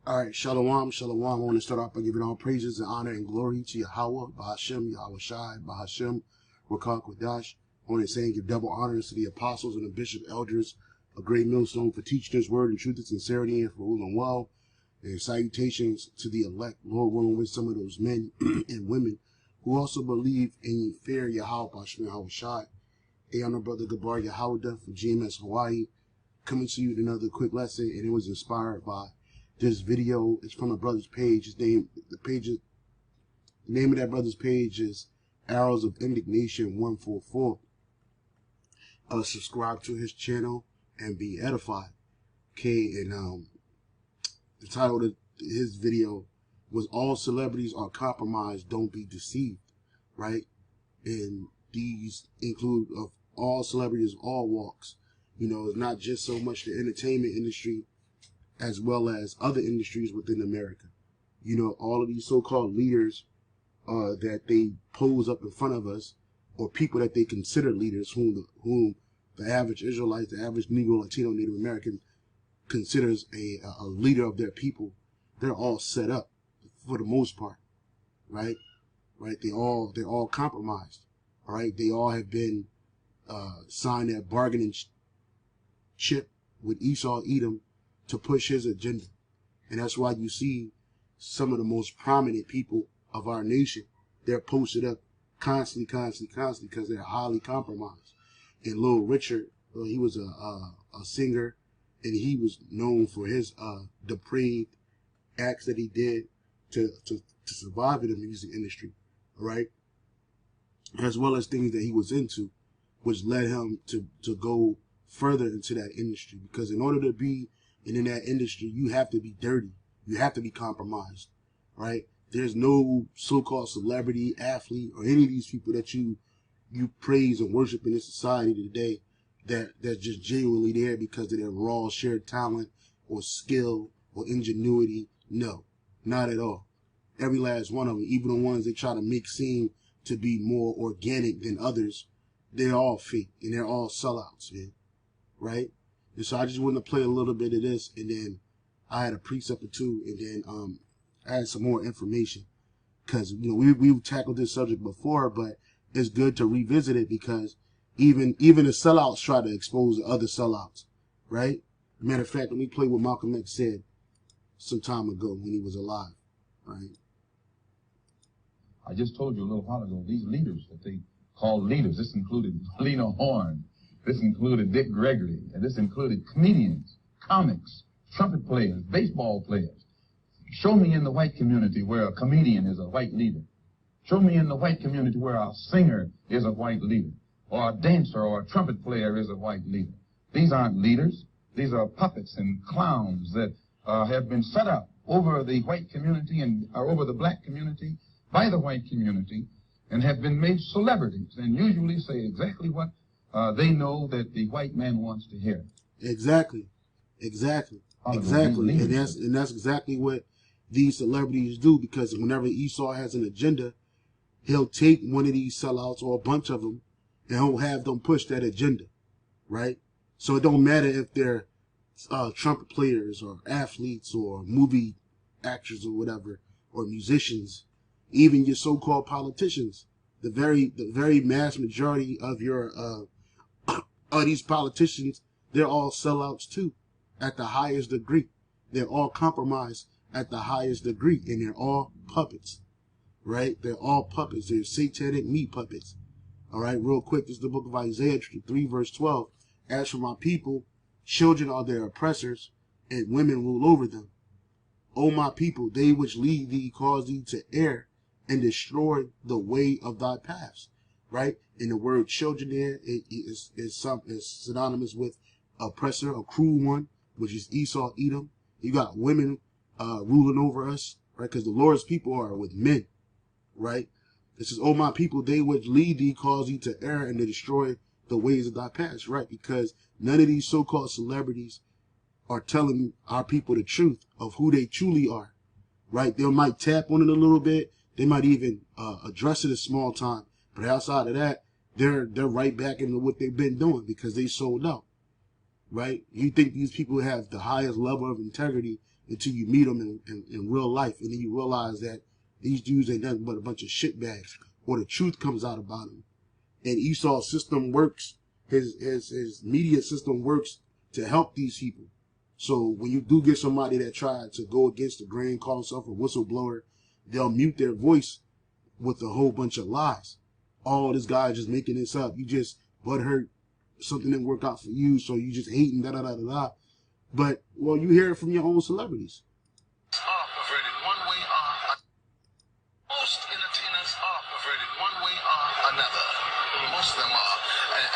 All right, shalom, shalom. I want to start off by giving all praises and honor and glory to Yahweh, Bahashem, Yahweh Shai, Bahashem, Rakak Wadash. I want to say and give double honors to the apostles and the bishop elders, a great millstone for teaching his word in truth and sincerity and for ruling well. And salutations to the elect, Lord willing, with some of those men and women who also believe in fear Yahweh, Bahashem, Yahweh Shai. Hey, I'm my brother Gabar Yahweh from GMS Hawaii, coming to you with another quick lesson, and it was inspired by this video. Is from a brother's page. The name of that brother's page is Arrows of Indignation 144. Subscribe to his channel and be edified. Okay, and the title of his video was "All Celebrities Are Compromised, Don't Be Deceived," right? And these include of all celebrities of all walks. You know, it's not just so much the entertainment industry, as well as other industries within America. You know, all of these so-called leaders that they pose up in front of us, or people that they consider leaders, whom the average Israelite, the average Negro, Latino, Native American considers a leader of their people, they're all set up for the most part, right? Right? They're all compromised. All right? They all have been signed that bargaining chip with Esau Edom to push his agenda. And that's why you see some of the most prominent people of our nation, they're posted up constantly, because they're highly compromised. And Little Richard, he was a singer, and he was known for his depraved acts that he did to survive in the music industry, all right? As well as things that he was into, which led him to go further into that industry. Because in order to be in that industry, you have to be dirty. You have to be compromised, right? There's no so-called celebrity, athlete, or any of these people that you praise and worship in this society today that's just genuinely there because of their raw shared talent or skill or ingenuity. No, not at all. Every last one of them, even the ones they try to make seem to be more organic than others, they're all fake and they're all sellouts, man, right? And so I just wanted to play a little bit of this, and then I had a precept or two, and then I had some more information, because you know we've tackled this subject before, but it's good to revisit it because even the sellouts try to expose the other sellouts, right? Matter of fact, let me play what Malcolm X said some time ago when he was alive, right? I just told you a little while ago, these leaders that they call leaders, this included Lena Horne, this included Dick Gregory, and this included comedians, comics, trumpet players, baseball players. Show me in the white community where a comedian is a white leader. Show me in the white community where a singer is a white leader, or a dancer or a trumpet player is a white leader. These aren't leaders. These are puppets and clowns that have been set up over the white community and over the black community by the white community, and have been made celebrities, and usually say exactly what they know that the white man wants to hear. Exactly. And that's exactly what these celebrities do, because whenever Esau has an agenda, he'll take one of these sellouts or a bunch of them, and he'll have them push that agenda, right? So it don't matter if they're trumpet players or athletes or movie actors or whatever, or musicians, even your so-called politicians. The very mass majority of your of these politicians, they're all sellouts too, at the highest degree. They're all compromised at the highest degree, and they're all puppets, right? They're all puppets. They're satanic meat puppets. All right, real quick, this is the book of Isaiah 3 verse 12. As for my people, children are their oppressors, and women rule over them. O my people, they which lead thee cause thee to err, and destroy the way of thy paths, right? And the word children there is synonymous with oppressor, a cruel one, which is Esau Edom. You got women ruling over us, right? Because the Lord's people are with men, right? It says, "O my people, they which lead thee cause thee to err and to destroy the ways of thy paths," right? Because none of these so-called celebrities are telling our people the truth of who they truly are, right? They might tap on it a little bit. They might even address it a small time. But outside of that, they're right back into what they've been doing because they sold out, right? You think these people have the highest level of integrity until you meet them in real life. And then you realize that these dudes ain't nothing but a bunch of shitbags, or the truth comes out about them. And Esau's system works, his media system works to help these people. So when you do get somebody that tried to go against the grain, call himself a whistleblower, they'll mute their voice with a whole bunch of lies. Oh, this guy is just making this up. You just butthurt. Something didn't work out for you, so you just hating, da-da-da-da-da. But, well, you hear it from your own celebrities. Perverted one way or most entertainers are perverted one way or another. Most of them are.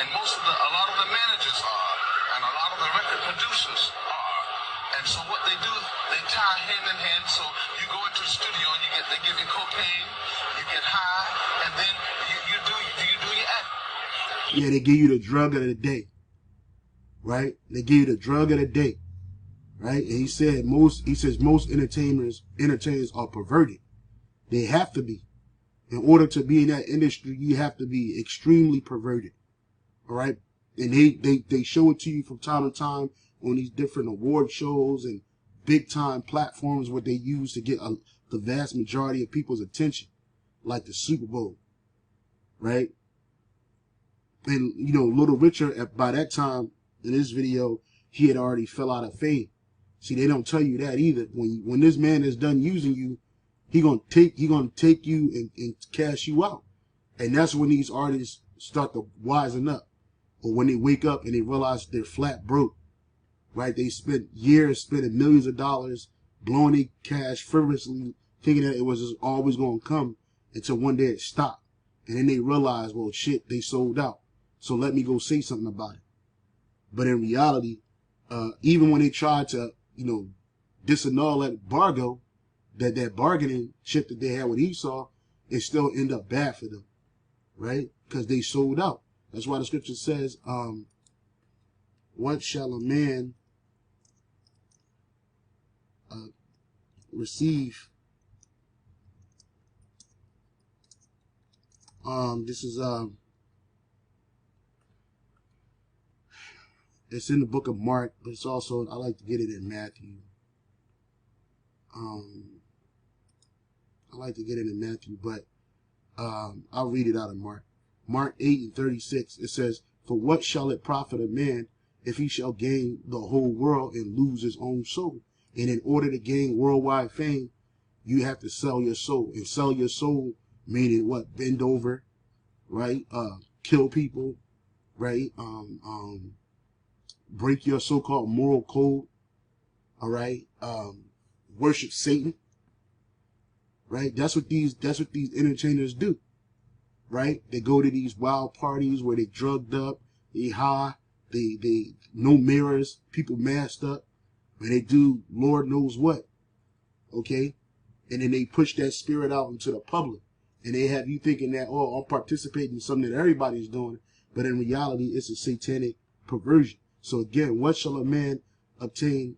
And a lot of the managers are. And a lot of the record producers are. And so what they do, they tie hand in hand. So you go into the studio and they give you cocaine, you get high, and then you do your act. Yeah, they give you the drug of the day, right? They give you the drug of the day, right? And he says most entertainers are perverted. They have to be. In order to be in that industry, you have to be extremely perverted, all right? And they show it to you from time to time on these different award shows and big time platforms where they use to get the vast majority of people's attention, like the Super Bowl, right? And, you know, Little Richard, by that time in this video, he had already fell out of fame. See, they don't tell you that either. When this man is done using you, he gonna take you and cash you out. And that's when these artists start to wisen up. Or when they wake up and they realize they're flat broke, right? They spent years spending millions of dollars, blowing their cash frivolously, thinking that it was just always going to come, until one day it stopped. And then they realize, well, shit, they sold out. So let me go say something about it. But in reality, even when they tried to, you know, disannul that bargo, that bargaining shit that they had with Esau, it still ended up bad for them, right? Because they sold out. That's why the scripture says, what shall a man receive? This is, it's in the book of Mark, but it's also, I like to get it in Matthew. I like to get it in Matthew, but I'll read it out of Mark. Mark 8:36, it says, for what shall it profit a man if he shall gain the whole world and lose his own soul? And in order to gain worldwide fame, you have to sell your soul. And sell your soul, meaning what? Bend over, right? Kill people, right? Break your so-called moral code, all right? Worship Satan, right? That's what these entertainers do, right? They go to these wild parties where they drugged up, they high, they no mirrors, people masked up, and they do Lord knows what, okay? And then they push that spirit out into the public, and they have you thinking that, oh, I'm participating in something that everybody's doing, but in reality, it's a satanic perversion. So again, what shall a man obtain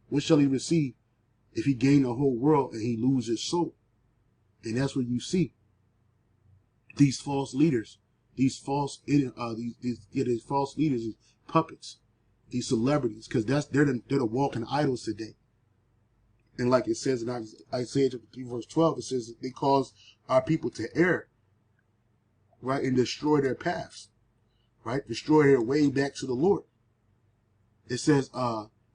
what shall he receive if he gain the whole world and he lose his soul? And that's what you see. These false leaders, these false leaders, these puppets, these celebrities, because they're the walking idols today. And like it says in Isaiah 3 verse 12, it says they cause our people to err, right, and destroy their paths, right, destroy their way back to the Lord. It says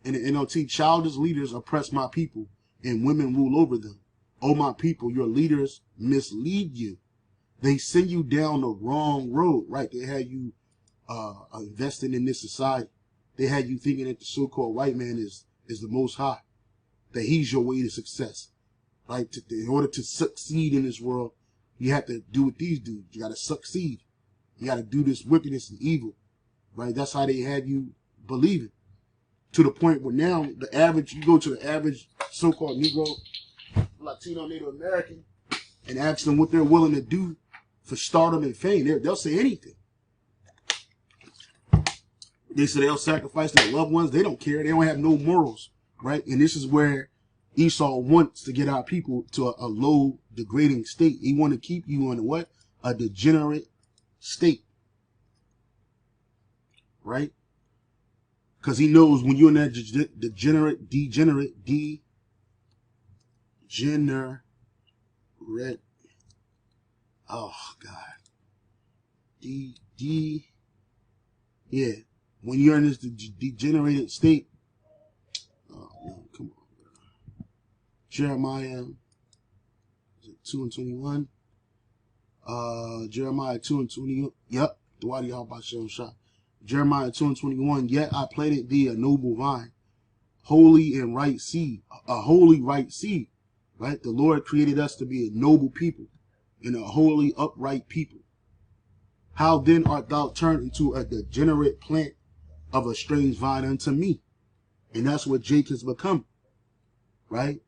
in the NLT, childish leaders oppress my people, and women rule over them. O my people, your leaders mislead you. They send you down the wrong road, right? They had you investing in this society. They had you thinking that the so-called white man is the most high, that he's your way to success, right? In order to succeed in this world, you have to do what these do. You got to succeed. You got to do this wickedness and evil, right? That's how they had you believing. To the point where now you go to the average so-called Negro, Latino, Native American, and ask them what they're willing to do for stardom and fame. They'll say anything. They say they'll sacrifice their loved ones. They don't care. They don't have no morals, right? And this is where Esau wants to get our people to a low, degrading state. He want to keep you in what? A degenerate state, right? Because he knows when you're in that degenerate, oh God, yeah, when you're in this degenerated state, oh man, come on, Jeremiah 2:21, Jeremiah 2:20, yep, Dwadi Habashim Shah. Jeremiah 2:21, yet I planted thee a noble vine, holy and right seed, a holy right seed, right? The Lord created us to be a noble people and a holy upright people. How then art thou turned into a degenerate plant of a strange vine unto me? And that's what Jake has become, right?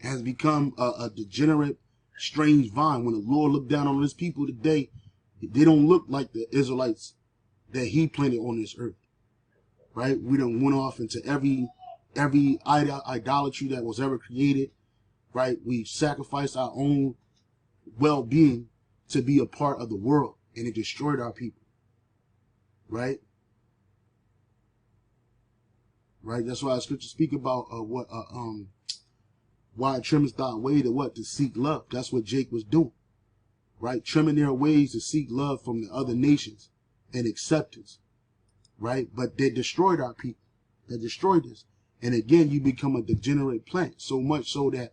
Has become a degenerate, strange vine. When the Lord looked down on his people today, they don't look like the Israelites that he planted on this earth, right? We done went off into every idolatry that was ever created, right? We sacrificed our own well-being to be a part of the world, and it destroyed our people, right? Right. That's why scripture speak about why trimmest thy way to seek love. That's what Jake was doing, right? Trimming their ways to seek love from the other nations and acceptance, right? But they destroyed our people. They destroyed us. And again, you become a degenerate plant, so much so that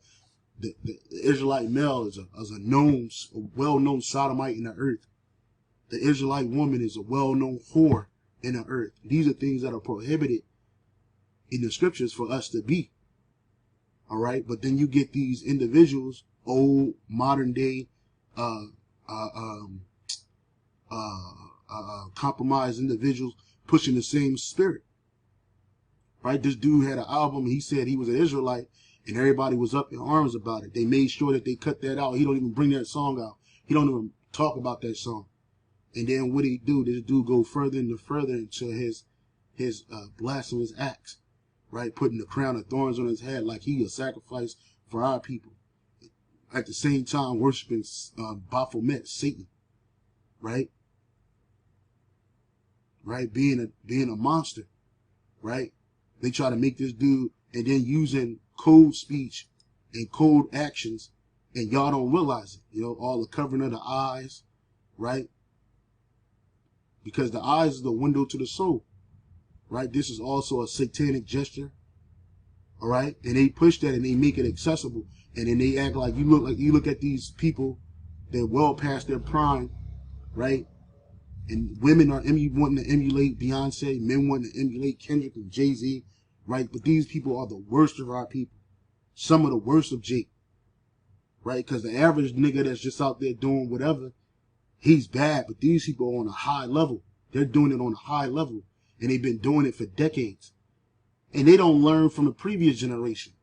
the Israelite male is a well-known sodomite in the earth. The Israelite woman is a well-known whore in the earth. These are things that are prohibited in the scriptures for us to be. All right. But then you get these individuals, old modern day, compromised individuals pushing the same spirit, right? This dude had an album. He said he was an Israelite and everybody was up in arms about it. They made sure that they cut that out. He don't even bring that song out. He don't even talk about that song. And then what did he do? This dude go further into his blasphemous acts, right? Putting the crown of thorns on his head like he a sacrifice for our people. At the same time, worshiping Baphomet, Satan, right? Right? Being a monster, right? They try to make this dude, and then using code speech and code actions, and y'all don't realize it. You know, all the covering of the eyes, right? Because the eyes is the window to the soul, right? This is also a satanic gesture, all right? And they push that and they make it accessible, and then they act like you look at these people, they're well past their prime, right? And women are wanting to emulate Beyonce, men wanting to emulate Kendrick and Jay-Z, right? But these people are the worst of our people. Some of the worst of Jake, right? Because the average nigga that's just out there doing whatever, he's bad. But these people are on a high level. They're doing it on a high level. And they've been doing it for decades. And they don't learn from the previous generation.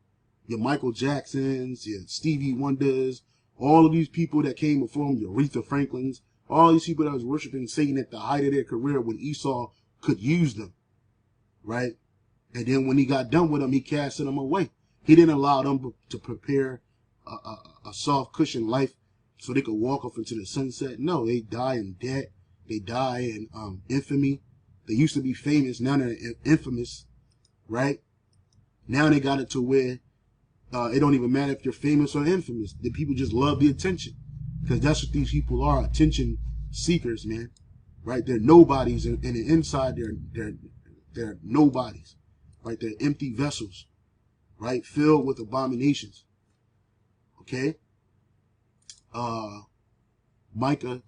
Your Michael Jacksons, your Stevie Wonders, all of these people that came before them, your Aretha Franklins, all these people that was worshiping Satan at the height of their career when Esau could use them, right? And then when he got done with them, he casted them away. He didn't allow them to prepare a soft cushion life so they could walk off into the sunset. No, they die in debt. They die in infamy. They used to be famous. Now they're infamous, right? Now they got it to where it don't even matter if you're famous or infamous. The people just love the attention. Because that's what these people are, attention seekers, man. Right? They're nobodies, and the inside they're nobodies. Right? They're empty vessels, right? Filled with abominations. Okay? Micah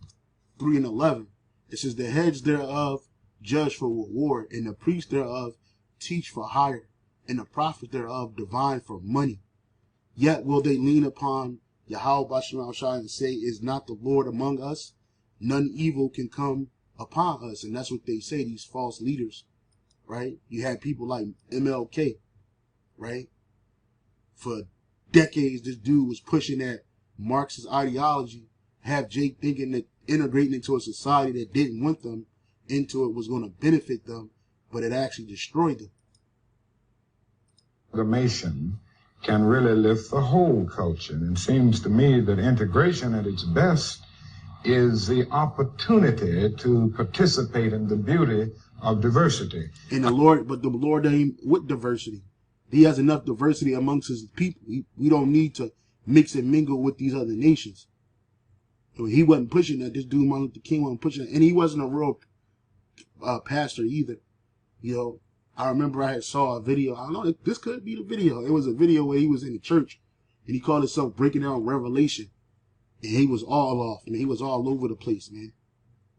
3:11. It says, the heads thereof judge for reward, and the priests thereof teach for hire, and the prophets thereof divine for money. Yet will they lean upon Yahweh Bashem Shai and say, is not the Lord among us? None evil can come upon us. And that's what they say, these false leaders, right? You had people like MLK, right? For decades, this dude was pushing that Marxist ideology, have Jake thinking that integrating into a society that didn't want them into it was going to benefit them, but it actually destroyed them. Amalgamation can really lift the whole culture. And it seems to me that integration at its best is the opportunity to participate in the beauty of diversity. And the Lord ain't with diversity. He has enough diversity amongst his people. We don't need to mix and mingle with these other nations. So he wasn't pushing that. This dude, Martin Luther King, wasn't pushing that. And he wasn't a real pastor either. You know, I remember I had saw a video. I don't know, this could be the video. It was a video where he was in the church and he called himself Breaking Down Revelation. And he was all off, man. He was all over the place, man.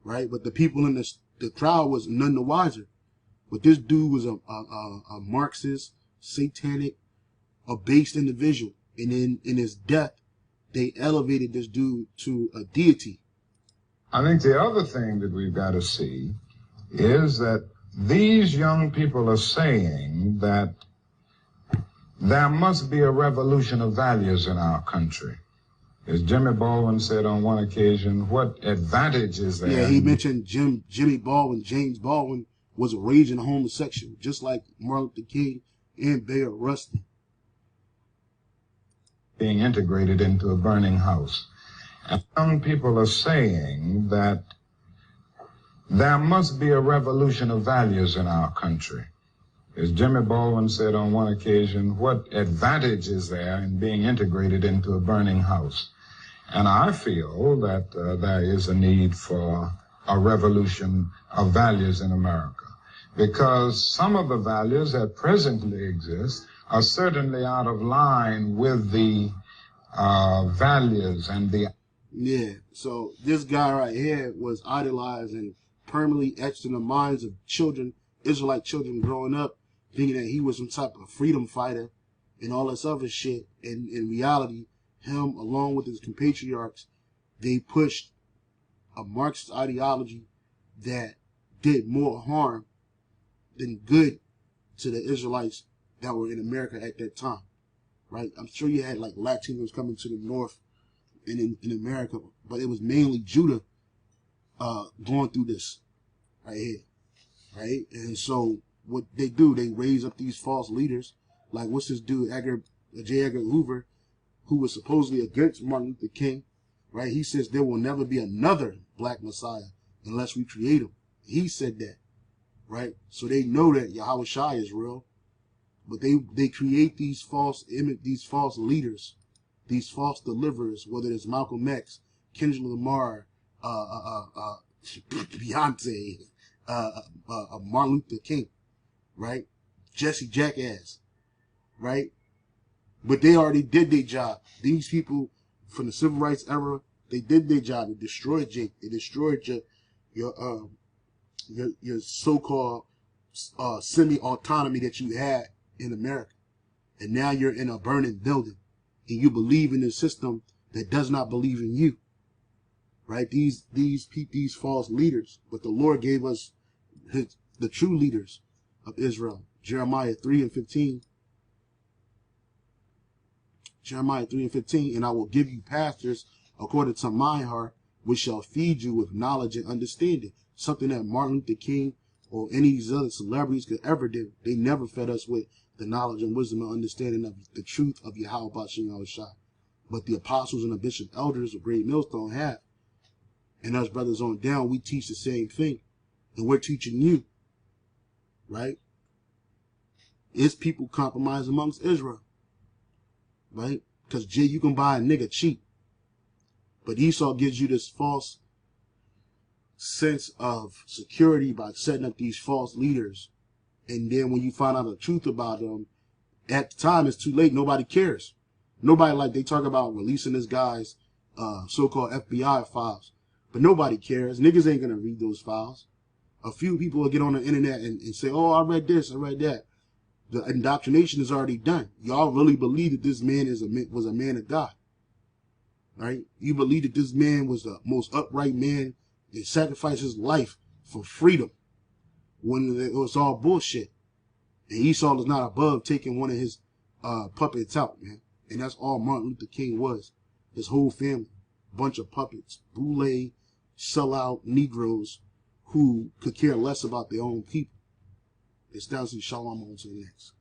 Right? But the people in the crowd was none the wiser. But this dude was a Marxist, satanic, a based individual. And in his death, they elevated this dude to a deity. I think the other thing that we've got to see is that these young people are saying that there must be a revolution of values in our country. As Jimmy Baldwin said on one occasion, what advantage is there? Yeah, he mentioned Jimmy Baldwin, James Baldwin, was a raging homosexual, just like Martin Luther King and Bayard Rustin. Being integrated into a burning house. And young people are saying that there must be a revolution of values in our country. As Jimmy Baldwin said on one occasion, what advantage is there in being integrated into a burning house? And I feel that there is a need for a revolution of values in America, because some of the values that presently exist are certainly out of line with the values and the... Yeah, so this guy right here was idolized and permanently etched in the minds of children, Israelite children growing up, thinking that he was some type of freedom fighter and all this other shit. And in reality, him, along with his compatriots, they pushed a Marxist ideology that did more harm than good to the Israelites that were in America at that time, right? I'm sure you had like Latinos coming to the north and in America, but it was mainly Judah going through this right here, right? And so what they do, they raise up these false leaders, like what's this dude, J. Edgar Hoover, who was supposedly against Martin Luther King, right? He says there will never be another black Messiah unless we create him. He said that, right? So they know that Yahweh Shai is real, but they create these false leaders, these false deliverers, whether it's Malcolm X, Kendrick Lamar, Beyonce, Martin Luther King, right? Jesse Jackass, right? But they already did their job. These people from the civil rights era, they did their job. They destroyed Jake. They destroyed your so-called semi-autonomy that you had in America. And now you're in a burning building and you believe in a system that does not believe in you. Right? These false leaders. But the Lord gave us the true leaders of Israel. Jeremiah 3:15. Jeremiah 3:15, and I will give you pastors according to my heart, which shall feed you with knowledge and understanding. Something that Martin Luther King or any of these other celebrities could ever do. They never fed us with the knowledge and wisdom and understanding of the truth of Yahweh Bashim Yahushua. But the apostles and the bishop elders of Great Millstone have. And us brothers on down, we teach the same thing. And we're teaching you. Right? It's people compromise amongst Israel. Right? Because, Jay, you can buy a nigga cheap. But Esau gives you this false sense of security by setting up these false leaders. And then when you find out the truth about them, at the time it's too late. Nobody cares. Nobody, like, they talk about releasing this guy's so-called FBI files. But nobody cares. Niggas ain't going to read those files. A few people will get on the internet and say, oh, I read this, I read that. The indoctrination is already done. Y'all really believe that this man was a man of God. Right? You believe that this man was the most upright man that sacrificed his life for freedom when it was all bullshit. And Esau is not above taking one of his puppets out, man. And that's all Martin Luther King was. His whole family. Bunch of puppets. Boule, sellout Negroes who could care less about their own people. It's down to Shalom on to the next.